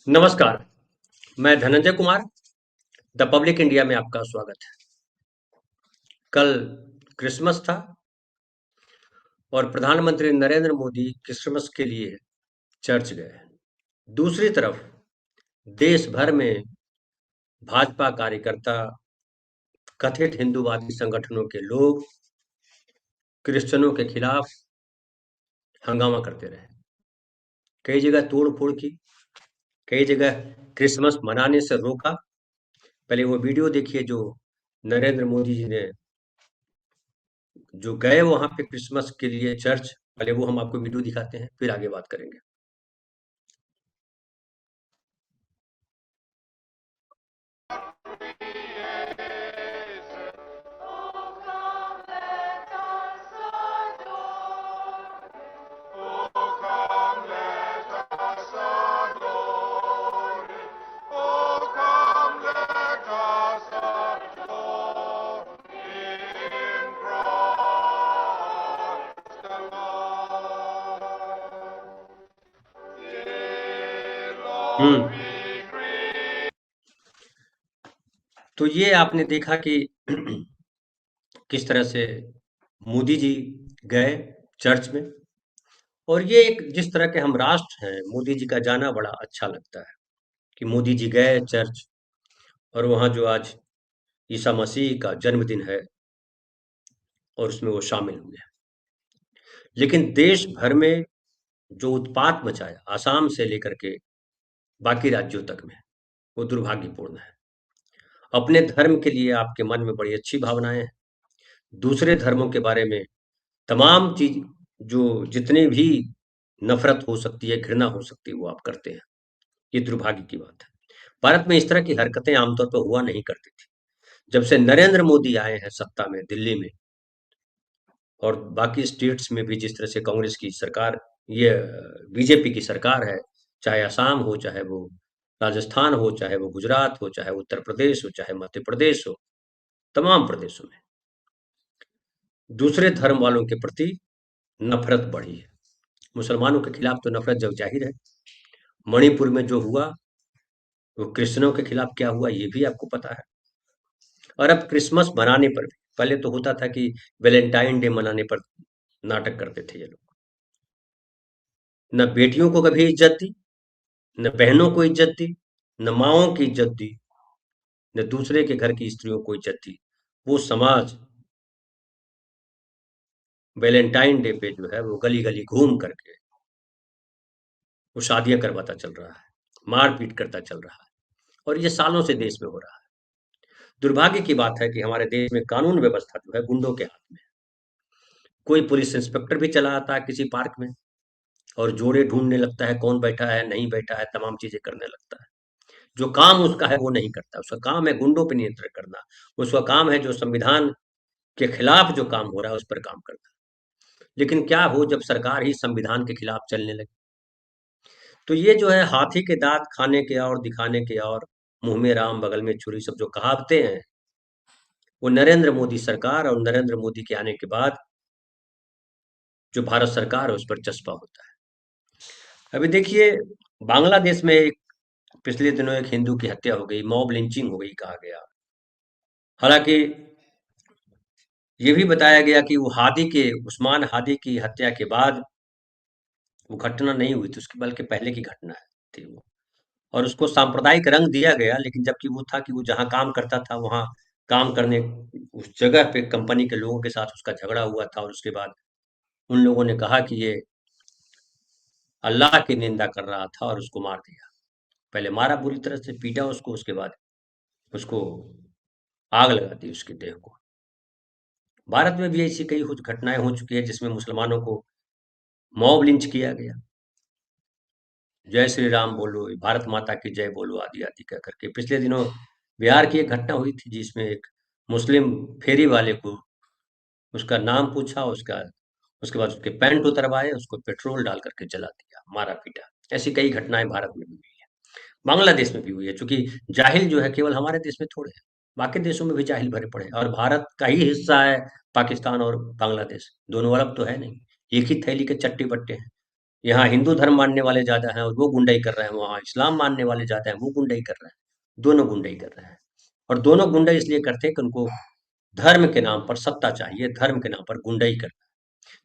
नमस्कार, मैं Dhananjay Kumar, the public India में आपका स्वागत है। कल क्रिसमस था और प्रधानमंत्री नरेंद्र मोदी क्रिसमस के लिए चर्च गए। दूसरी तरफ देश भर में भाजपा कार्यकर्ता, कथित हिंदूवादी संगठनों के लोग क्रिश्चियनों के खिलाफ हंगामा करते रहे। कई जगह तोड़-फोड़ की, कई जगह क्रिसमस मनाने से रोका। पहले वो वीडियो देखिए जो नरेंद्र मोदी जी ने जो गए वहां पे क्रिसमस के लिए चर्च। पहले वो हम आपको वीडियो दिखाते हैं, फिर आगे बात करेंगे। हम्म। तो ये आपने देखा कि किस तरह से मोदी जी गए चर्च में। और ये एक जिस तरह के हम राष्ट्र हैं, मोदी जी का जाना बड़ा अच्छा लगता है कि मोदी जी गए चर्च और वहाँ जो आज ईसा मसीह का जन्मदिन है और उसमें वो शामिल हुए। लेकिन देश भर में जो उत्पात मचाया आसाम से लेकर के बाकी राज्यों तक में, वो दुर्भाग्यपूर्ण है। अपने धर्म के लिए आपके मन में बड़ी अच्छी भावनाएं हैं, दूसरे धर्मों के बारे में तमाम चीज जो जितनी भी नफरत हो सकती है, घृणा हो सकती है, वो आप करते हैं। ये दुर्भाग्य की बात है। भारत में इस तरह की हरकतें आमतौर पर हुआ नहीं करती थी। जब से नरेंद्र मोदी आए हैं सत्ता में दिल्ली में और बाकी स्टेट्स में भी, जिस तरह से कांग्रेस की सरकार, ये बीजेपी की सरकार है, चाहे असम हो, चाहे वो राजस्थान हो, चाहे वो गुजरात हो, चाहे उत्तर प्रदेश हो, चाहे मध्य प्रदेश हो, तमाम प्रदेशों में दूसरे धर्म वालों के प्रति नफरत बढ़ी है। मुसलमानों के खिलाफ तो नफरत जग जाहिर है। मणिपुर में जो हुआ, वो क्रिश्चियनों के खिलाफ क्या हुआ, ये भी आपको पता है। और अब क्रिसमस मनाने पर भी, पहले तो होता था कि वैलेंटाइन डे मनाने पर नाटक करते थे ये लोग। न बेटियों को कभी इज्जत दी, न बहनों को इज्जत दी, न माँओं की इज्जत दी, न दूसरे के घर की स्त्रियों को इज्जत दी। वो समाज वैलेंटाइन डे पे जो है वो गली-गली घूम करके वो शादियाँ करवाता चल रहा है, मार-पीट करता चल रहा है और ये सालों से देश में हो रहा है। दुर्भाग्य की बात है कि हमारे देश में कानून व्यवस्था जो है गुंडों के हाथ में है। कोई पुलिस इंस्पेक्टर भी चला आता है किसी पार्क में और जोड़े ढूँढने लगता है, कौन बैठा है, नहीं बैठा है, तमाम चीज़ें करने लगता है। जो काम उसका है वो नहीं करता, उसका काम है गुंडों पे नियंत्रण करना। उसका काम है जो संविधान के खिलाफ जो काम हो रहा है उस पर काम करना। लेकिन क्या हो जब सरकार ही संविधान के खिलाफ चलने लगे। तो ये जो है हाथी के दाँत खाने के और दिखाने के और, मुँह में राम बगल में छुरी, सब जो कहावतें हैं, वो नरेंद्र मोदी सरकार और नरेंद्र मोदी के आने के बाद जो भारत सरकार है उस पर चस्पा होता है। अभी देखिए बांग्लादेश में एक पिछले दिनों एक हिंदू की हत्या हो गई, मॉब लिंचिंग हो गई कहा गया। हालाँकि ये भी बताया गया कि वो उस्मान हादी की हत्या के बाद वो घटना नहीं हुई थी, उसके बल्कि पहले की घटना है थी वो। और उसको सांप्रदायिक रंग दिया गया, लेकिन जबकि वो था कि वो जहाँ काम करता था, वहाँ काम करने उस जगह पे कंपनी के लोगों के साथ उसका झगड़ा हुआ था और उसके बाद उन लोगों ने कहा कि ये अल्लाह की निंदा कर रहा था और उसको मार दिया। पहले मारा बुरी तरह से, पीटा उसको, उसके बाद उसको आग लगा दी उसकी देह को। भारत में भी ऐसी कई कुछ घटनाएँ हो चुकी हैं जिसमें मुसलमानों को मॉब लिंच किया गया। जय श्री राम बोलो, भारत माता की जय बोलो, आदि-आदि कह कर के। पिछले दिनों बिहार की एक घटना हुई थी जिसमें एक मुस्लिम फेरी वाले को उसका नाम पूछा, उसके बाद उसके पैंट उतरवाए, उसको पेट्रोल डाल कर के जला दिया, मारा-पीटा। ऐसी कई घटनाएँ भारत में भी हुई हैं। बांग्लादेश में भी हुई है, चूँकि जाहिल जो है केवल हमारे देश में थोड़े हैं, बाकी देशों में भी जाहिल भरे पड़े हैं और भारत का ही हिस्सा है पाकिस्तान और बांग्लादेश, दोनों अलग तो है नहीं। एक ही थैली के चट्टे-बट्टे हैं। यहाँ हिंदू धर्म मानने वाले ज्यादा हैं और वो गुंडाई कर रहे हैं, वहाँ इस्लाम मानने वाले ज्यादा हैं, वो गुंडाई कर रहे हैं। दोनों गुंडाई कर रहे हैं, और दोनों गुंडाई इसलिए करते हैं कि उनको धर्म के नाम पर सत्ता चाहिए, धर्म के नाम पर गुंडाई करना।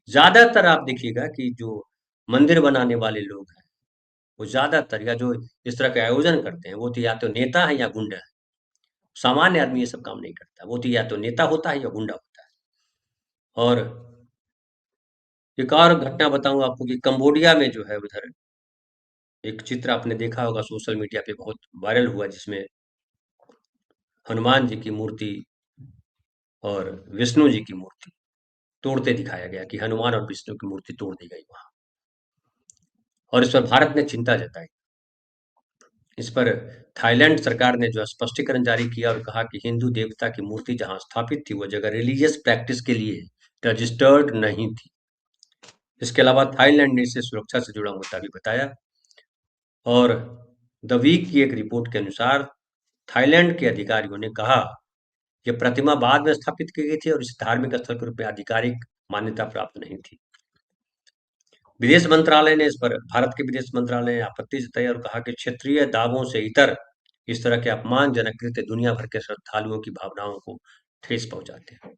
ज्यादातर आप देखिएगा कि जो मंदिर बनाने वाले लोग हैं, वो ज्यादातर या जो इस तरह के आयोजन करते हैं, वो तो या तो नेता है या गुंडा है। सामान्य आदमी ये सब काम नहीं करता, वो तो या तो नेता होता है या गुंडा होता है। और एक और घटना बताऊं आपको कि कंबोडिया में जो है उधर एक चित्र आपने देखा होगा सोशल मीडिया पे बहुत वायरल हुआ, जिसमें हनुमान जी की मूर्ति और विष्णु जी की मूर्ति तोड़ते दिखाया गया, कि हनुमान और विष्णु की मूर्ति तोड़ दी गई वहां। और इस पर भारत ने चिंता जताई। इस पर थाईलैंड सरकार ने जो स्पष्टीकरण जारी किया और कहा कि हिंदू देवता की मूर्ति जहां स्थापित थी, वो जगह रिलीजियस प्रैक्टिस के लिए रजिस्टर्ड नहीं थी। इसके अलावा थाईलैंड ने इसे सुरक्षा से जुड़ा मुद्दा भी बताया। और द वीक की एक रिपोर्ट के अनुसार थाईलैंड के अधिकारियों ने कहा कि प्रतिमा बाद में स्थापित की गई थी और इस धार्मिक स्थल के रूप में आधिकारिक मान्यता प्राप्त नहीं थी। विदेश मंत्रालय ने इस पर भारत के विदेश मंत्रालय ने आपत्ति जताई और कहा कि क्षेत्रीय दावों से इतर इस तरह के अपमानजनक कृत्य दुनिया भर के श्रद्धालुओं की भावनाओं को ठेस पहुंचाते हैं,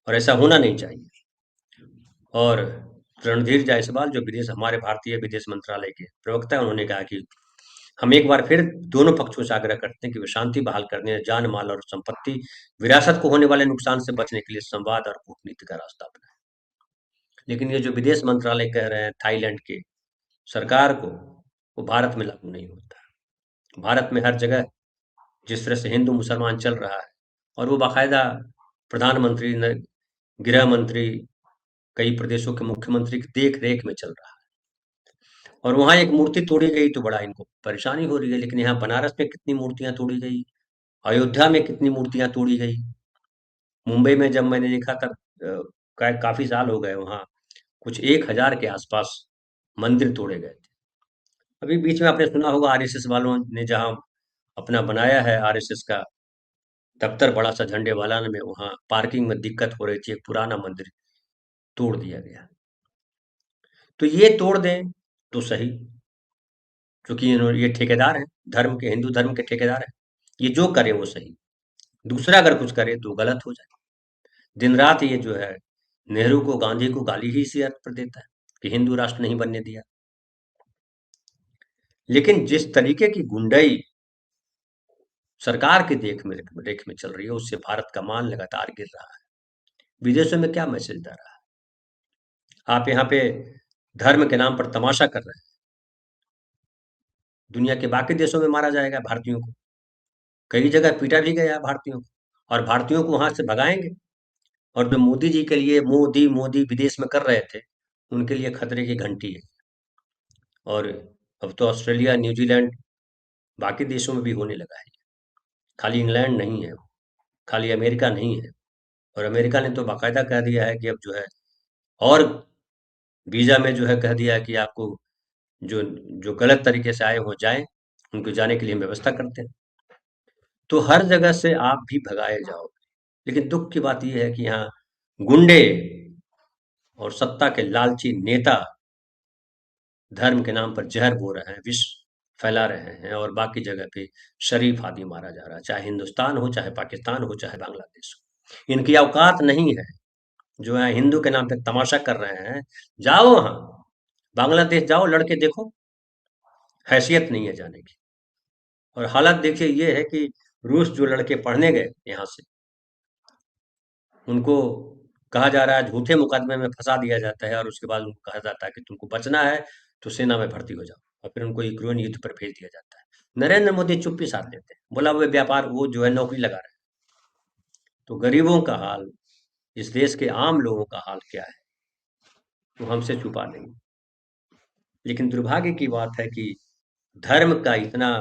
और ऐसा होना नहीं चाहिए। और रणधीर जायसवाल जो विदेश हमारे भारतीय विदेश मंत्रालय के प्रवक्ता हैं, उन्होंने कहा कि हम एक बार फिर दोनों पक्षों से आग्रह करते हैं कि वे शांति बहाल करने, जान माल और संपत्ति विरासत को होने वाले नुकसान से बचने के लिए संवाद और कूटनीति का रास्ता अपनाएं। लेकिन ये जो विदेश मंत्रालय कह रहे हैं थाईलैंड के सरकार को, वो भारत में लागू नहीं होता। भारत में हर जगह जिस तरह से हिंदू मुसलमान चल रहा है, और वो बाकायदा प्रधानमंत्री, गृह मंत्री, कई प्रदेशों के मुख्यमंत्री की देख रेख में चल रहा है। और वहां एक मूर्ति तोड़ी गई तो बड़ा इनको परेशानी हो रही है, लेकिन यहाँ बनारस में कितनी मूर्तियां तोड़ी गई, अयोध्या में कितनी मूर्तियां तोड़ी गई। मुंबई में जब मैंने देखा तब काफी साल हो गए, वहां कुछ 1,000 के आसपास मंदिर तोड़े गए थे। अभी बीच में आपने सुना होगा आरएसएस वालों ने जहां अपना बनाया है आरएसएस का दफ्तर, बड़ा सा झंडे वाला में, वहां पार्किंग में दिक्कत हो रही थी, एक पुराना मंदिर तोड़ दिया गया। तो ये तोड़ दें तो सही, क्योंकि ये ठेकेदार हैं, धर्म के, हिंदू धर्म के ठेकेदार हैं। ये जो करे वो सही, दूसरा अगर कुछ करे तो गलत हो जाए। दिन रात ये जो है नेहरू को, गांधी को गाली ही इसी अर्थ पर देता है कि हिंदू राष्ट्र नहीं बनने दिया। लेकिन जिस तरीके की गुंडाई सरकार की रेख में चल रही है, उससे भारत का मान लगातार गिर रहा है। विदेशों में क्या मैसेज जा रहा है? आप यहाँ पे धर्म के नाम पर तमाशा कर रहे हैं, दुनिया के बाकी देशों में मारा जाएगा भारतीयों को, कई जगह पीटा भी गया भारतीयों को, और भारतीयों को वहां से भगाएंगे। और जो मोदी जी के लिए मोदी मोदी विदेश में कर रहे थे, उनके लिए खतरे की घंटी है। और अब तो ऑस्ट्रेलिया, न्यूजीलैंड, बाकी देशों में भी होने लगा है। खाली इंग्लैंड नहीं है, खाली अमेरिका नहीं है। और अमेरिका ने तो बाकायदा कह दिया है कि अब जो है, और वीजा में जो है कह दिया है कि आपको जो जो गलत तरीके से आए हो जाएं, उनको जाने के लिए हम व्यवस्था करते हैं। तो हर जगह से आप भी भगाए जाओगे। लेकिन दुख की बात यह है कि यहाँ गुंडे और सत्ता के लालची नेता धर्म के नाम पर जहर बो रहे हैं, विष फैला रहे हैं, और बाकी जगह पे शरीफ आदमी मारा जा रहा है, चाहे हिंदुस्तान हो, चाहे पाकिस्तान हो, चाहे बांग्लादेश हो। इनकी औकात नहीं है, जो है हिंदू के नाम पे तमाशा कर रहे हैं। जाओ वहां, बांग्लादेश जाओ, लड़के देखो, हैसियत नहीं है जाने की। और हालत देखिए ये है कि रूस जो लड़के पढ़ने गए यहाँ से, उनको कहा जा रहा है, झूठे मुकदमे में फंसा दिया जाता है, और उसके बाद उनको कहा जाता है कि तुमको बचना है तो सेना में भर्ती हो जाओ, और फिर उनको यूक्रेन युद्ध पर भेज दिया जाता है। नरेंद्र मोदी चुप्पी साध लेते हैं, बोला वो व्यापार, वो जो है नौकरी लगा रहे हैं। तो गरीबों का हाल, इस देश के आम लोगों का हाल क्या है, वो हमसे छुपा नहीं। लेकिन दुर्भाग्य की बात है कि धर्म का इतना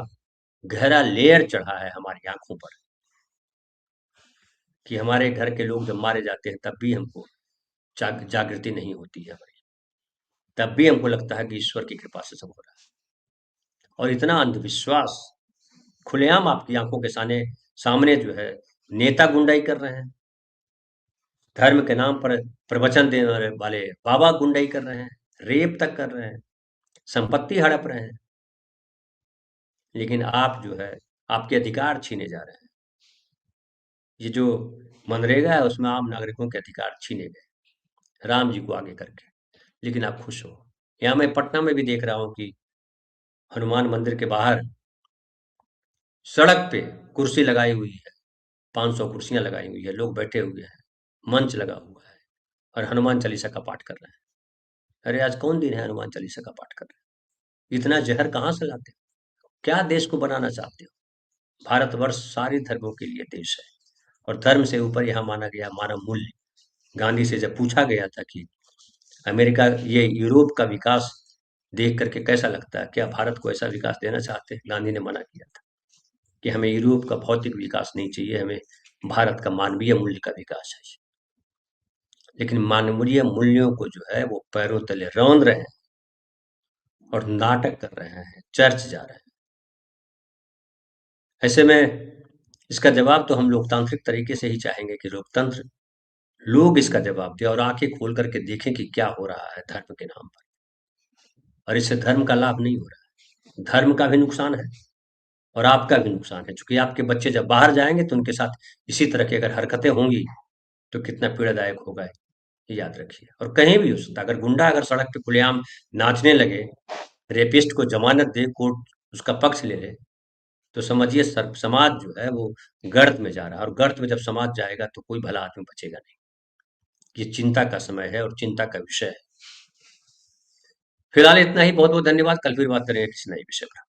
गहरा लेयर चढ़ा है हमारी आंखों पर, कि हमारे घर के लोग जब मारे जाते हैं तब भी हमको जागृति नहीं होती है हमारी, तब भी हमको लगता है कि ईश्वर की कृपा से सब हो रहा है। और इतना अंधविश्वास खुलेआम आपकी आंखों के सामने जो है नेता गुंडाई कर रहे हैं, धर्म के नाम पर प्रवचन देने वाले बाबा गुंडाई कर रहे हैं, रेप तक कर रहे हैं, संपत्ति हड़प रहे हैं। लेकिन आप जो है, आपके अधिकार छीने जा रहे हैं। ये जो मनरेगा है उसमें आम नागरिकों के अधिकार छीने गए, राम जी को आगे करके। लेकिन आप खुश हो। यहाँ मैं पटना में भी देख रहा हूँ कि हनुमान मंदिर के बाहर सड़क पे कुर्सी लगाई हुई है, 500 कुर्सियां लगाई हुई है, लोग बैठे हुए हैं, मंच लगा हुआ है और हनुमान चालीसा का पाठ कर रहे हैं। अरे आज कौन दिन है हनुमान चालीसा का पाठ कर रहे हैं? इतना जहर कहाँ से लाते हो? क्या देश को बनाना चाहते हो? भारतवर्ष सारे धर्मों के लिए देश है और धर्म से ऊपर यहाँ माना गया मानव मूल्य। गांधी से जब पूछा गया था कि अमेरिका ये यूरोप का विकास देख करके कैसा लगता है, क्या भारत को ऐसा विकास देना चाहते हैं? गांधी ने मना किया था कि हमें यूरोप का भौतिक विकास नहीं चाहिए, हमें भारत का मानवीय मूल्य का विकास है। लेकिन मानवीय मूल्यों को जो है वो पैरों तले रौंद रहे हैं और नाटक कर रहे हैं, चर्च जा रहे हैं। ऐसे में इसका जवाब तो हम लोकतांत्रिक तरीके से ही चाहेंगे कि लोकतंत्र लोग इसका जवाब दें और आंखें खोल करके देखें कि क्या हो रहा है धर्म के नाम पर। और इससे धर्म का लाभ नहीं हो रहा है, धर्म का भी नुकसान है और आपका भी नुकसान है, क्योंकि आपके बच्चे जब बाहर जाएंगे तो उनके साथ इसी तरह की अगर हरकतें होंगी तो कितना पीड़ादायक होगा, ये याद रखिए। और कहीं भी हो सकता है, अगर गुंडा अगर सड़क पे खुलेआम नाचने लगे, रेपिस्ट को जमानत दे, कोर्ट उसका पक्ष ले ले, तो समझिए समाज जो है वो गर्त में जा रहा है और गर्त में जब समाज जाएगा तो कोई भला आदमी बचेगा नहीं। ये चिंता का समय है और चिंता का विषय है। फिलहाल इतना ही। बहुत बहुत धन्यवाद। कल फिर बात करेंगे किसी नए विषय पर।